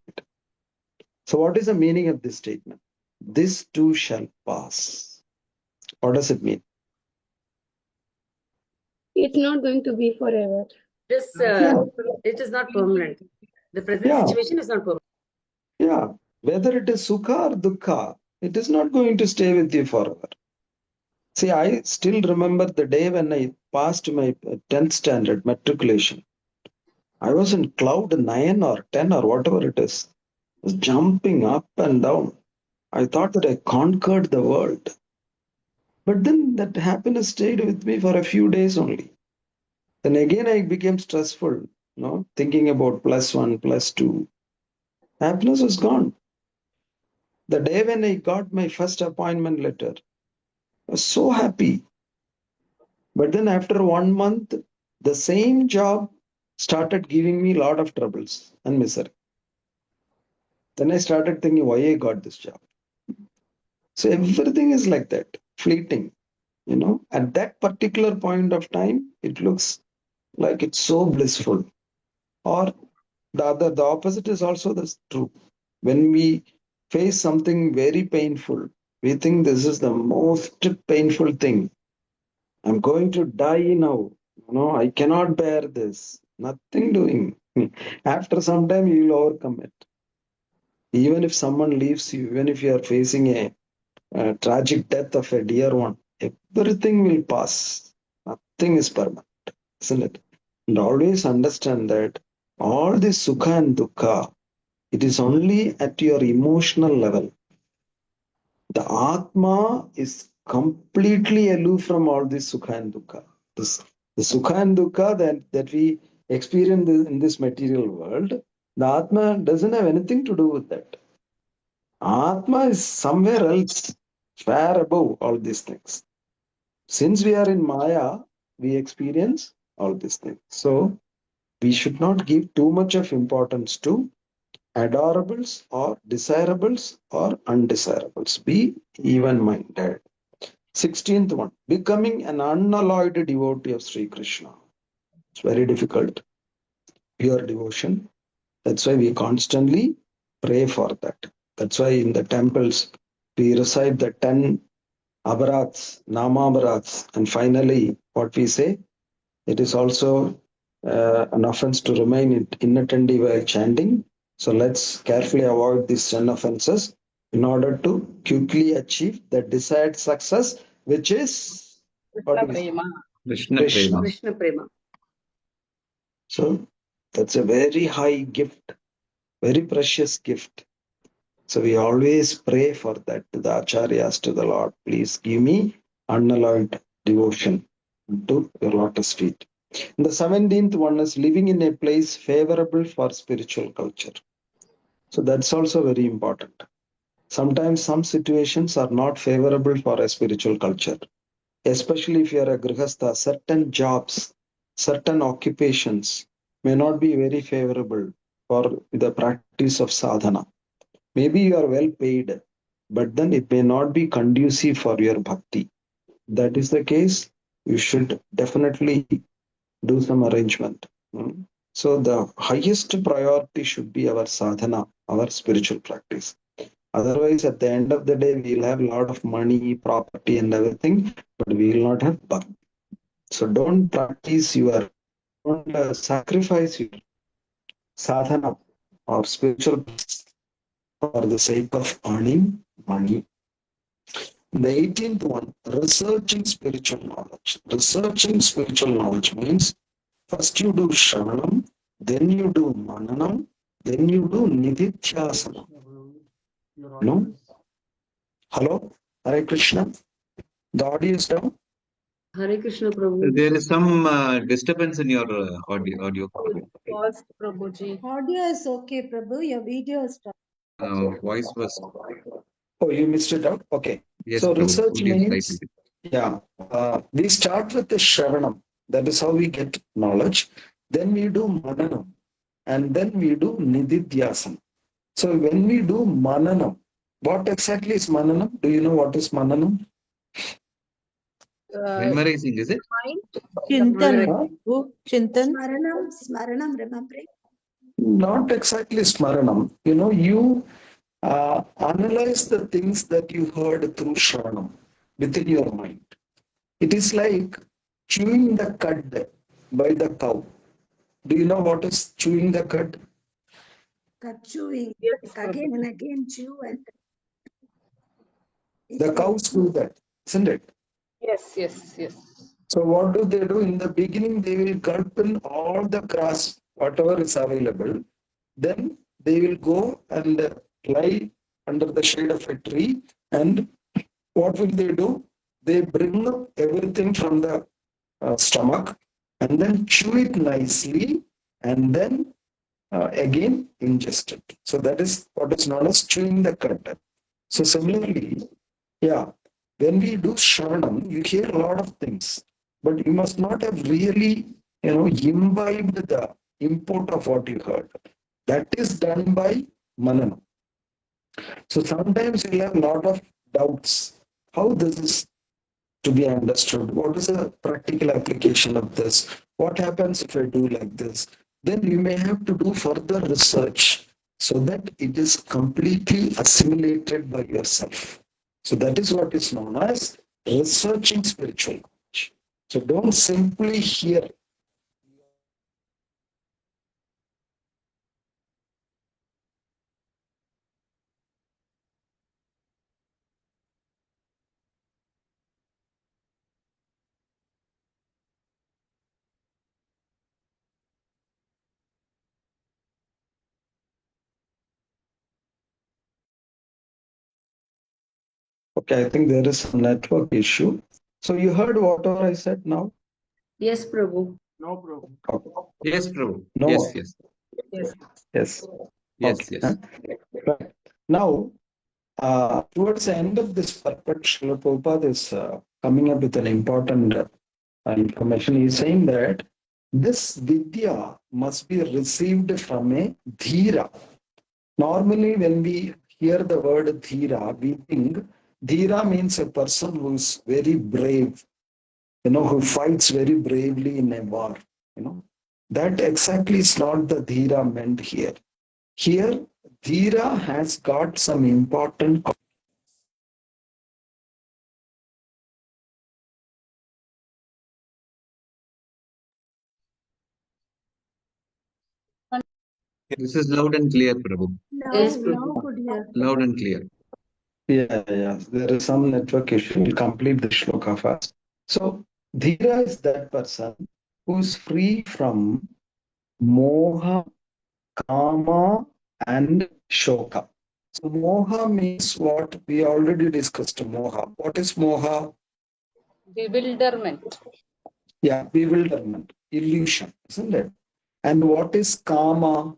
So what is the meaning of this statement? This too shall pass. What does it mean? It's not going to be forever. It is not permanent. The present situation is not permanent. Yeah. Whether it is Sukha or Dukkha, it is not going to stay with you forever. See, I still remember the day when I passed my 10th standard matriculation. I was in cloud 9 or 10 or whatever it is. I was jumping up and down. I thought that I conquered the world. But then that happiness stayed with me for a few days only. Then again I became stressful, thinking about +1, +2. Happiness was gone. The day when I got my first appointment letter, I was so happy. But then after 1 month, the same job started giving me a lot of troubles and misery. Then I started thinking why I got this job. So everything is like that, fleeting. At that particular point of time, it looks like it's so blissful. Or the opposite is also true. When we face something very painful, we think this is the most painful thing. I'm going to die now. I cannot bear this. Nothing doing. After some time, you will overcome it. Even if someone leaves you, even if you are facing a tragic death of a dear one, everything will pass. Nothing is permanent, isn't it? And always understand that all this Sukha and Dukkha, it is only at your emotional level. The Atma is completely aloof from all this Sukha and Dukkha. The Sukha and Dukkha that we experience in this material world, the Atma doesn't have anything to do with that. Atma is somewhere else, far above all these things. Since we are in Maya, we experience all these things. So we should not give too much of importance to adorables or desirables or undesirables. Be even-minded. 16th one, becoming an unalloyed devotee of Sri Krishna. It's very difficult. Pure devotion. That's why we constantly pray for that. That's why in the temples we recite the 10 abarats, namabarats, and finally what we say, it is also an offense to remain inattentive while chanting. So let's carefully avoid these 10 offenses in order to quickly achieve the desired success, which is Krishna Prema. So that's a very high gift, very precious gift. So we always pray for that to the acharyas, to the Lord. Please give me unalloyed devotion to your lotus feet. And the 17th one is living in a place favorable for spiritual culture. So that's also very important. Sometimes some situations are not favorable for a spiritual culture, especially if you are a grihastha. Certain jobs, certain occupations may not be very favorable for the practice of sadhana. Maybe you are well paid, but then it may not be conducive for your bhakti. That is the case, you should definitely do some arrangement. So the highest priority should be our sadhana, our spiritual practice. Otherwise, at the end of the day, we'll have a lot of money, property, and everything, but we will not have bhakti. So don't sacrifice your sadhana or spiritual for the sake of earning money. The 18th one, researching spiritual knowledge. Researching spiritual knowledge means first you do shravanam, then you do mananam, then you do nididhyasana. No? Hello? Hare Krishna? The audio is down? Hare Krishna Prabhu. There is some disturbance in your audio. Paused, Prabhuji. Audio is okay, Prabhu. Your video is stuck. Voice was. Oh, you missed it out? Okay. Yes, So Prabhu, research audio means, slightly. we start with the shravanam. That is how we get knowledge. Then we do mananam. and then we do nididhyasana. So when we do mananam, what exactly is mananam? Do you know what is mananam? Memorizing, is it? Chintan. Huh? Chintan. Smaranam, remembering. Not exactly smaranam. You know, you analyze the things that you heard through shravanam within your mind. It is like chewing the cud by the cow. Do you know what is chewing the cud? Cut chewing. Yes, Like again and again chew and The cows do that, isn't it? yes. So what do? In the beginning, they will gulp in all the grass, whatever is available. Then they will go and lie under the shade of a tree. And what will they do? They bring up everything from the stomach and then chew it nicely and then again ingest it. So that is what is known as chewing the cud. So similarly, yeah, when we do shravanam, you hear a lot of things, but you must not have really, imbibed the import of what you heard. That is done by mananam. So sometimes you have a lot of doubts how this is to be understood. What is a practical application of this? What happens if I do like this? Then you may have to do further research so that it is completely assimilated by yourself. So that is what is known as researching spiritual knowledge. So don't simply hear. Okay, I think there is a network issue. So you heard whatever I said now? Yes, Prabhu. No, Prabhu. Okay. Yes, Prabhu. No. Yes. Yes. Yes. Okay. Right. Now, towards the end of this purport, Srila Prabhupada is coming up with an important information. He is saying that this vidya must be received from a dhira. Normally, when we hear the word dhira, we think dhira means a person who is very brave, who fights very bravely in a war. That exactly is not the dhira meant here. Here, dhira has got some important. This is loud and clear, Prabhu. Yes, now Prabhu. could hear. Loud and clear. Yeah. There is some network issue. We'll complete the shloka first. So, dhira is that person who is free from moha, kama, and shoka. So, moha means what? We already discussed moha. What is moha? Bewilderment. Yeah, bewilderment, illusion, isn't it? And what is kama?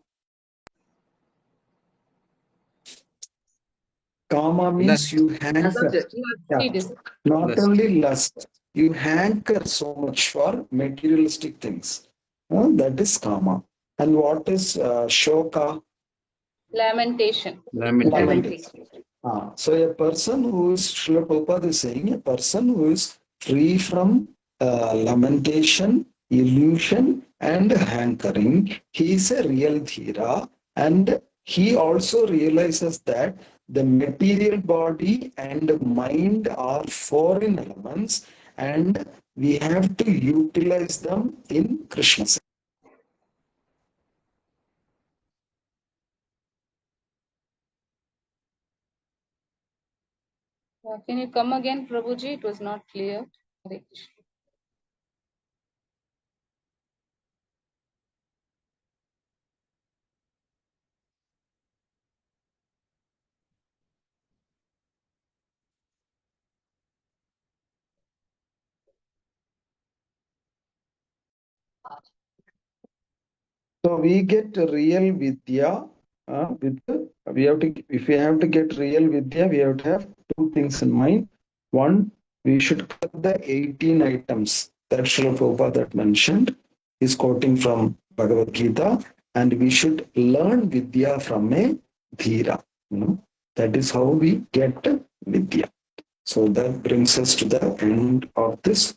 Kama means Lust. you hanker. Lust. Not Lust. only lust, you hanker so much for materialistic things. That is kama. And what is shoka? Lamentation. So a person who is, Srila Prabhupada is saying, a person who is free from lamentation, illusion, and hankering, he is a real dhira, and he also realizes that the material body and mind are foreign elements, and we have to utilize them in Krishna. Can you come again, Prabhuji? It was not clear. So we get real vidya. If we have to get real vidya, we have to have two things in mind. One, we should cut the 18 items that Srila Prabhupada mentioned. He's quoting from Bhagavad Gita. and we should learn Vidya from a Dhira. That is how we get Vidya. So that brings us to the end of this